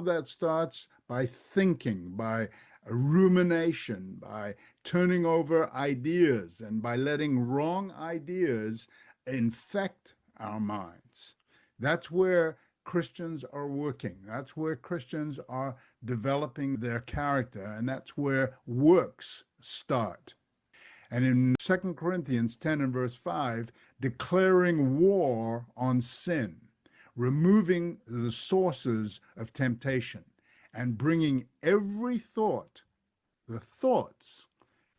of that starts by thinking, by rumination, by turning over ideas, and by letting wrong ideas infect our minds. That's where Christians are working. That's where Christians are developing their character, and that's where works start. And in 2 Corinthians 10 and verse 5, declaring war on sin, removing the sources of temptation, and bringing every thought, the thoughts,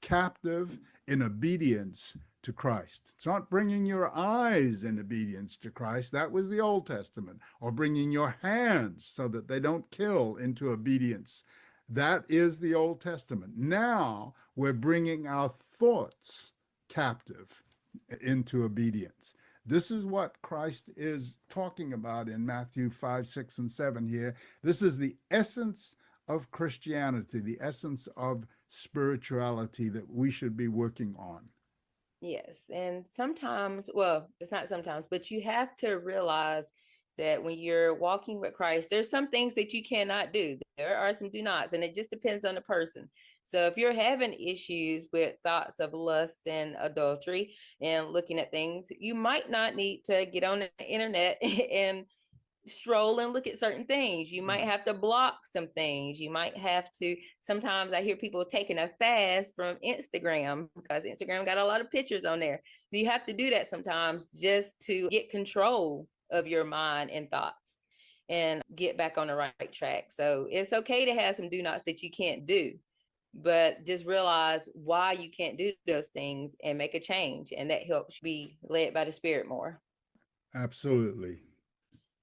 captive in obedience to Christ. It's not bringing your eyes in obedience to Christ. That was the Old Testament. Or bringing your hands so that they don't kill into obedience. That is the Old Testament. Now we're bringing our thoughts captive into obedience. This is what Christ is talking about in Matthew 5, 6, and 7 here. This is the essence of Christianity, the essence of spirituality that we should be working on. Yes. And sometimes, well, it's not sometimes, but you have to realize that when you're walking with Christ, there's some things that you cannot do. There are some do nots, and it just depends on the person. So if you're having issues with thoughts of lust and adultery and looking at things, you might not need to get on the internet and stroll and look at certain things. You might have to block some things. You might have to, sometimes I hear people taking a fast from Instagram because Instagram got a lot of pictures on there. You have to do that sometimes just to get control of your mind and thoughts and get back on the right track. So it's okay to have some do nots that you can't do, but just realize why you can't do those things and make a change. And that helps be led by the Spirit more. Absolutely.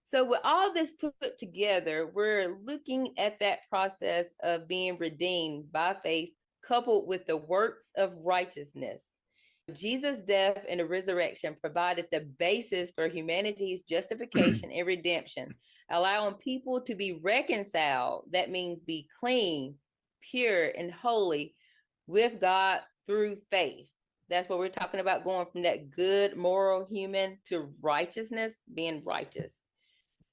So with all this put together, we're looking at that process of being redeemed by faith, coupled with the works of righteousness. Jesus' death and the resurrection provided the basis for humanity's justification and redemption, allowing people to be reconciled. That means be clean, pure, and holy with God through faith. That's what we're talking about, going from that good moral human to righteousness, being righteous.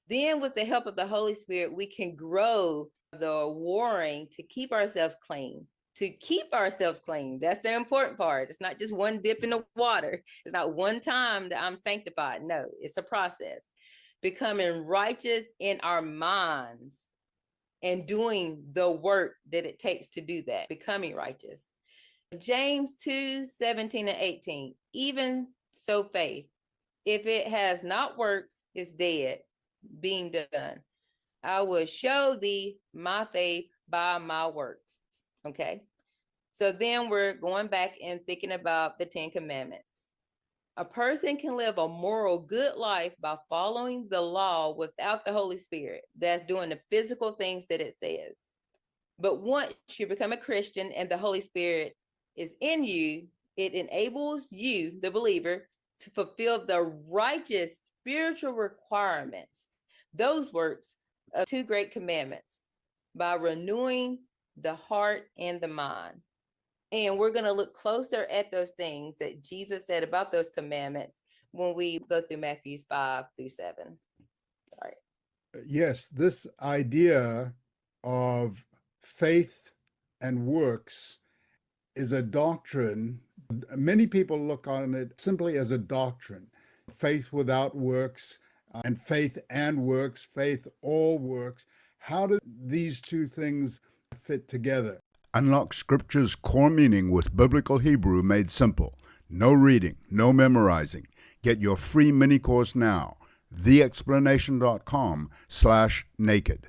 Then with the help of the Holy Spirit, we can grow the warring to keep ourselves clean, to keep ourselves clean. That's the important part. It's not just one dip in the water. It's not one time that I'm sanctified. No, it's a process. Becoming righteous in our minds and doing the work that it takes to do that, becoming righteous. James 2, 17 and 18, even so faith, if it has not works, is dead, being done. I will show thee my faith by my works. Okay. So then we're going back and thinking about the 10 Commandments. A person can live a moral good life by following the law without the Holy Spirit. That's doing the physical things that it says. But once you become a Christian and the Holy Spirit is in you, it enables you, the believer, to fulfill the righteous spiritual requirements, those works of 2 great commandments, by renewing the heart and the mind. And we're going to look closer at those things that Jesus said about those commandments when we go through Matthew 5 through 7. All right. Yes, this idea of faith and works is a doctrine. Many people look on it simply as a doctrine. Faith without works, and faith and works, faith all works. How do these two things fit together? Unlock Scripture's core meaning with Biblical Hebrew made simple. No reading, no memorizing. Get your free mini course now. theexplanation.com/naked.